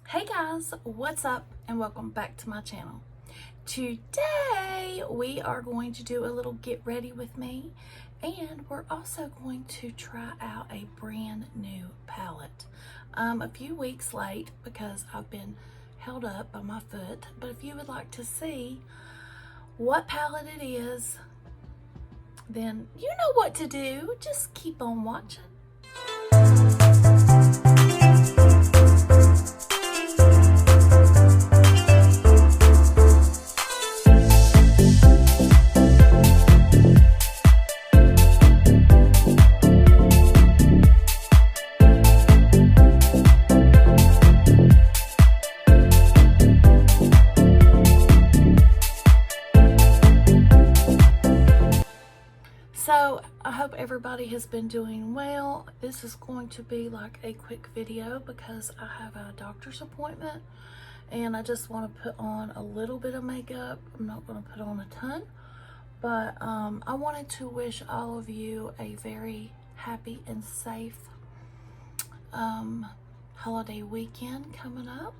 Hey guys, what's up and welcome back to my channel. Today we are going to do a little get ready with me, and we're also going to try out a brand new palette. A few weeks late because I've been held up by my foot, but if you would like to see what palette it is, then you know what to do. Just keep on watching. So I hope everybody has been doing well. This is going to be like a quick video because I have a doctor's appointment and I just want to put on a little bit of makeup. I'm not going to put on a ton, but I wanted to wish all of you a very happy and safe holiday weekend coming up.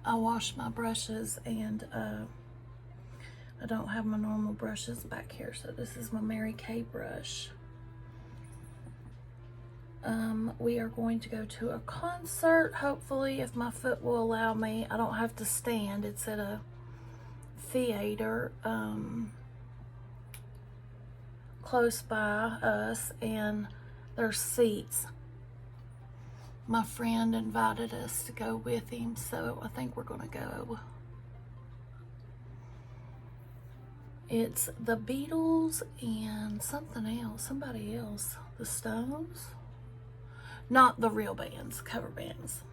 I washed my brushes and I don't have my normal brushes back here, so this is my Mary Kay brush. We are going to go to a concert, hopefully, if my foot will allow me. I don't have to stand. It's at a theater close by us, and there's seats. My friend invited us to go with him, so I think we're gonna go. It's the Beatles and something else, somebody else. The Stones? Not the real bands, cover bands.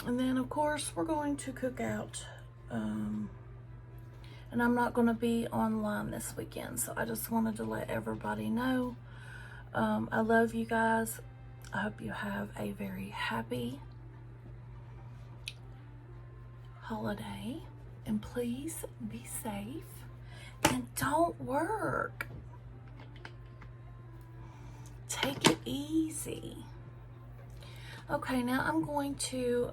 And then of course we're going to cook out, and I'm not gonna be online this weekend, so I just wanted to let everybody know. I love you guys. I hope you have a very happy holiday, and please be safe and don't work. Take it easy. Okay, now I'm going to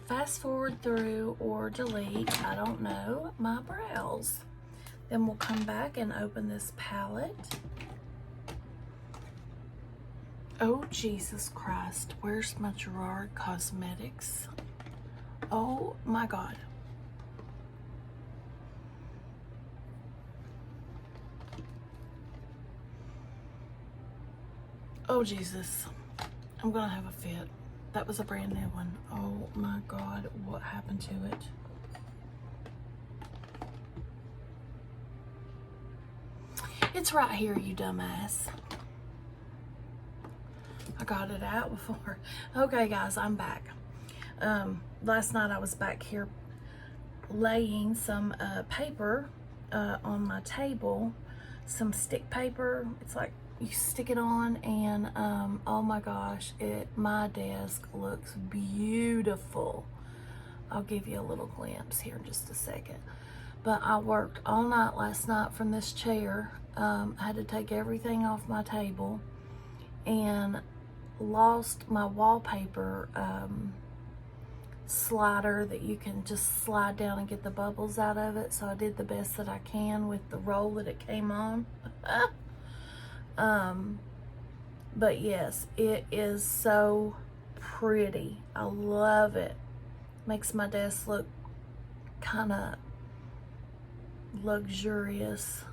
fast forward through or delete, I don't know, my brows. Then we'll come back and open this palette. Oh, Jesus Christ, where's my Gerard Cosmetics? Oh my God. Oh Jesus, I'm gonna have a fit. That was a brand new one. Oh my God, what happened to it? It's right here, you dumbass. I got it out before. Okay guys, I'm back. Last night I was back here laying some paper on my table, some stick paper. It's like you stick it on, and oh my gosh, my desk looks beautiful. I'll give you a little glimpse here in just a second. But I worked all night last night from this chair. I had to take everything off my table and lost my wallpaper slider that you can just slide down and get the bubbles out of it, so I did the best that I can with the roll that it came on. But yes, it is so pretty. I love it. Makes my desk look kind of luxurious,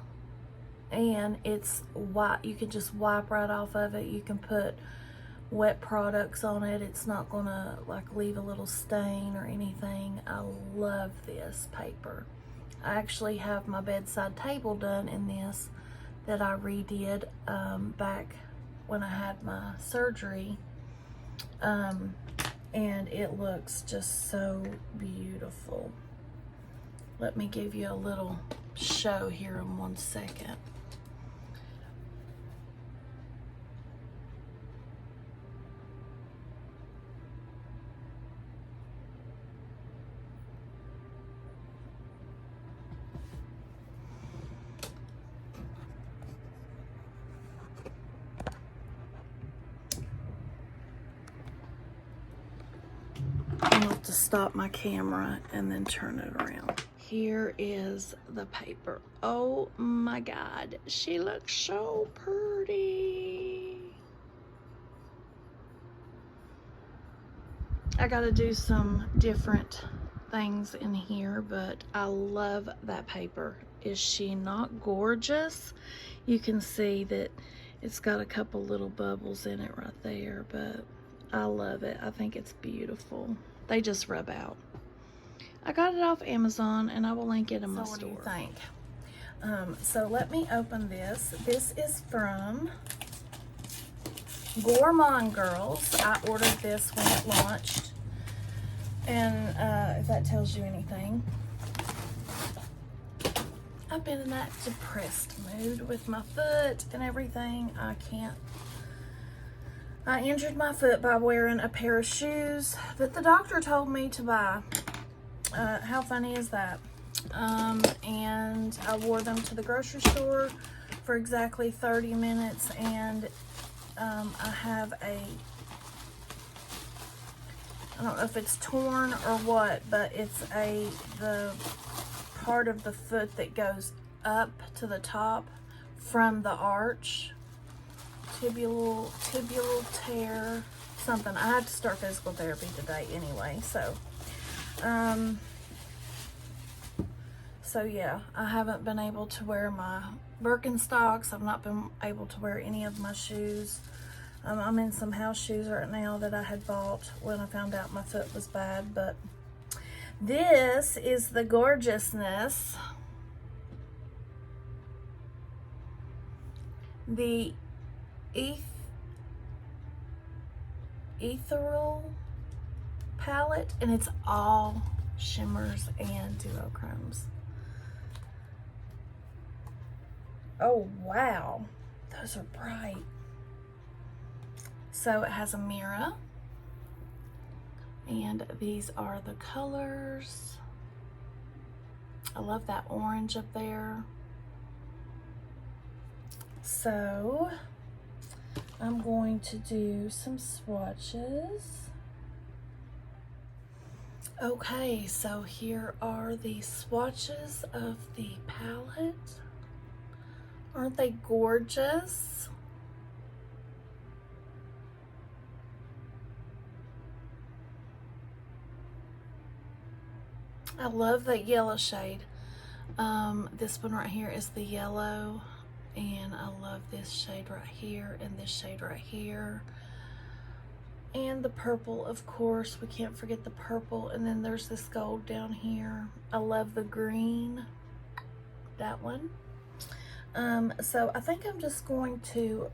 and it's white. You can just wipe right off of it. You can put wet products on it. It's not gonna like leave a little stain or anything. I love this paper. I actually have my bedside table done in this that I redid back when I had my surgery, and it looks just so beautiful. Let me give you a little show here in 1 second. to stop my camera and then turn it around. Here is the paper. Oh my God, she looks so pretty. I gotta do some different things in here, but I love that paper. Is she not gorgeous? You can see that it's got a couple little bubbles in it right there, but I love it. I think it's beautiful. They just rub out. I got it off Amazon and I will link it in my store. What do you think? So let me open this. This is from Gourmande Girls. I ordered this when it launched. And if that tells you anything, I've been in that depressed mood with my foot and everything. I injured my foot by wearing a pair of shoes that the doctor told me to buy. How funny is that? And I wore them to the grocery store for exactly 30 minutes, and I have I don't know if it's torn or what, but it's the part of the foot that goes up to the top from the arch. Tibial tear, something. I have to start physical therapy today anyway, so yeah, I haven't been able to wear my Birkenstocks. I've not been able to wear any of my shoes. I'm in some house shoes right now that I had bought when I found out my foot was bad, but this is the gorgeousness. The Ethereal palette, and it's all shimmers and duochromes. Oh wow, those are bright. So it has a mirror, and these are the colors. I love that orange up there. So I'm going to do some swatches. Okay, so here are the swatches of the palette. Aren't they gorgeous? I love that yellow shade. This one right here is the yellow, and I love this shade right here and this shade right here. And the purple, of course, we can't forget the purple. And then there's this gold down here. I love the green, that one. So I think I'm just going to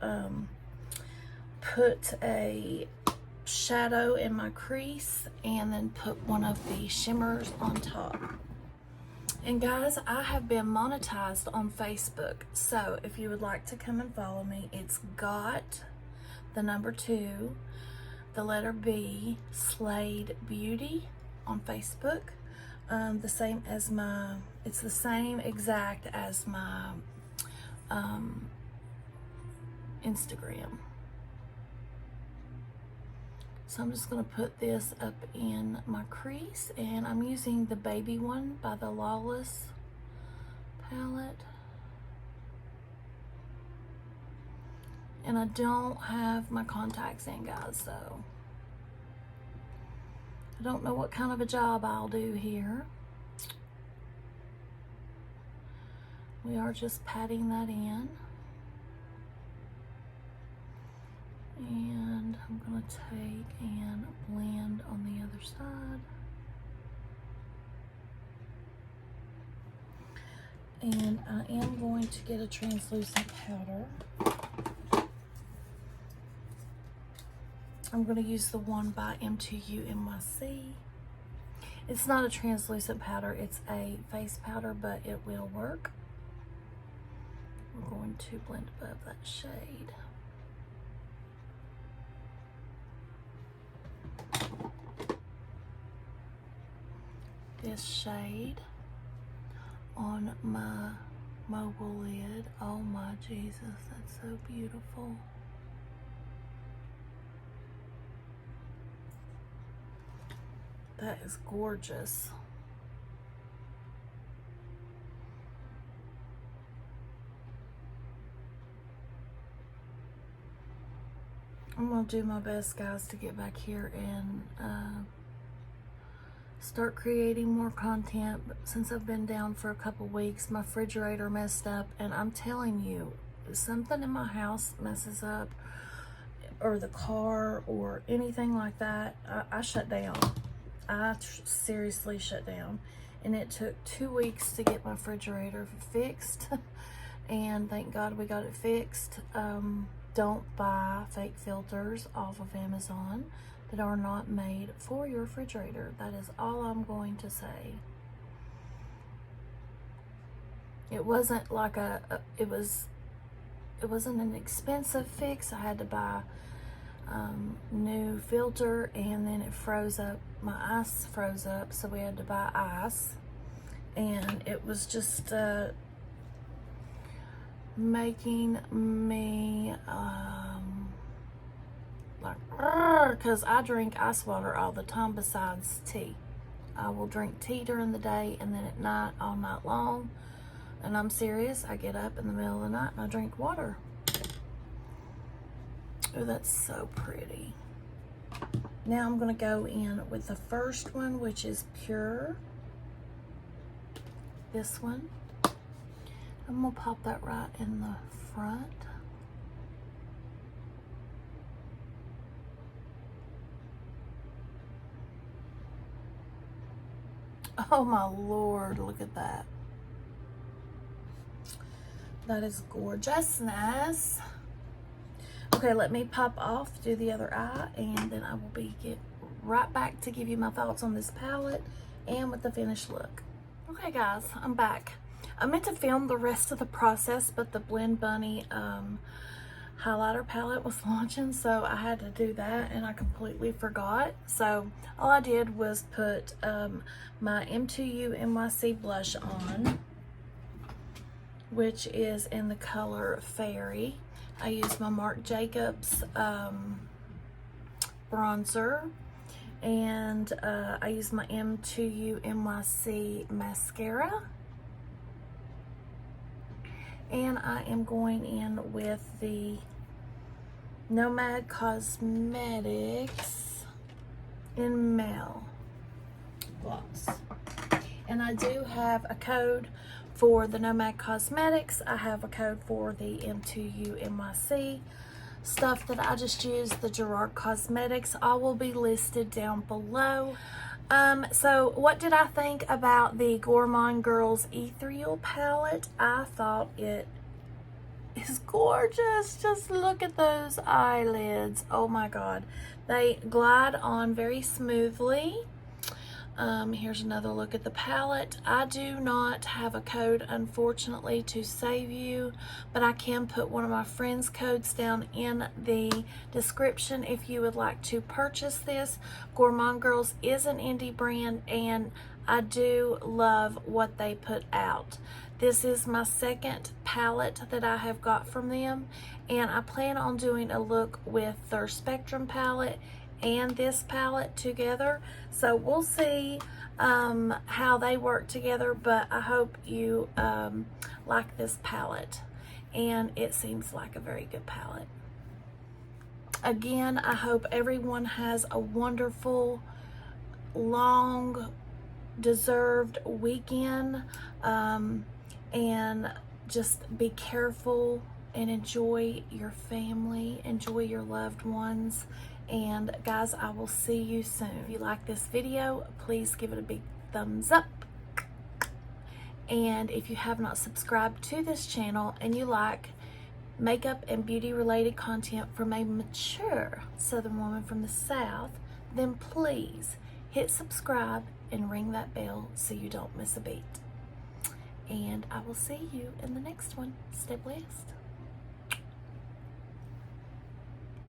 put a shadow in my crease and then put one of the shimmers on top. And guys, I have been monetized on Facebook, so if you would like to come and follow me, it's got the number 2, the letter B, Slayed Beauty on Facebook. The same as my, it's the same exact as my Instagram. So I'm just going to put this up in my crease, and I'm using the baby one by the Lawless palette. And I don't have my contacts in, guys, so I don't know what kind of a job I'll do here. We are just patting that in. And I'm going to take and blend on the other side. And I am going to get a translucent powder. I'm going to use the one by M2U NYC. It's not a translucent powder, it's a face powder, but it will work. We're going to blend above that shade. This shade on my mobile lid. Oh my Jesus, that's so beautiful. That is gorgeous. I'm gonna do my best, guys, to get back here and start creating more content. But since I've been down for a couple weeks, my refrigerator messed up, and I'm telling you, if something in my house messes up, or the car or anything like that, I shut down. I seriously shut down, and it took 2 weeks to get my refrigerator fixed. And thank God we got it fixed. Don't buy fake filters off of Amazon that are not made for your refrigerator. That is all I'm going to say. It wasn't like it wasn't an expensive fix. I had to buy new filter, and then it froze up. My ice froze up, so we had to buy ice, and it was just making me like, because I drink ice water all the time besides tea. I will drink tea during the day, and then at night, all night long, and I'm serious, I get up in the middle of the night and I drink water. Oh, that's so pretty. Now I'm going to go in with the first one, which is pure. This one. I'm going to pop that right in the front. Oh my Lord, look at that. That is gorgeousness. Okay, let me pop off, do the other eye, and then I will get right back to give you my thoughts on this palette and with the finished look. Okay guys, I'm back. I meant to film the rest of the process, but the Blend Bunny highlighter palette was launching, so I had to do that, and I completely forgot. So all I did was put my M2U NYC blush on, which is in the color Fairy. I used my Marc Jacobs bronzer, and I used my M2U NYC mascara. And I am going in with the Nomad Cosmetics in Mel Gloss. And I do have a code for the Nomad Cosmetics. I have a code for the M2U NYC stuff that I just used, the Gerard Cosmetics. All will be listed down below. So what did I think about the Gourmande Girls Ethereal palette? I thought it is gorgeous. Just look at those eyelids. Oh my God. They glide on very smoothly. Here's another look at the palette. I do not have a code, unfortunately, to save you, but I can put one of my friends' codes down in the description if you would like to purchase this. Gourmande Girls is an indie brand, and I do love what they put out. This is my second palette that I have got from them, and I plan on doing a look with their Spectrum palette and this palette together, so we'll see how they work together, but I hope you like this palette, and it seems like a very good palette. Again, I hope everyone has a wonderful, long, deserved weekend, and just be careful and enjoy your family, enjoy your loved ones. And guys, I will see you soon. If you like this video, please give it a big thumbs up. And if you have not subscribed to this channel and you like makeup and beauty related content from a mature Southern woman from the South, then please hit subscribe and ring that bell so you don't miss a beat. And I will see you in the next one. Stay blessed.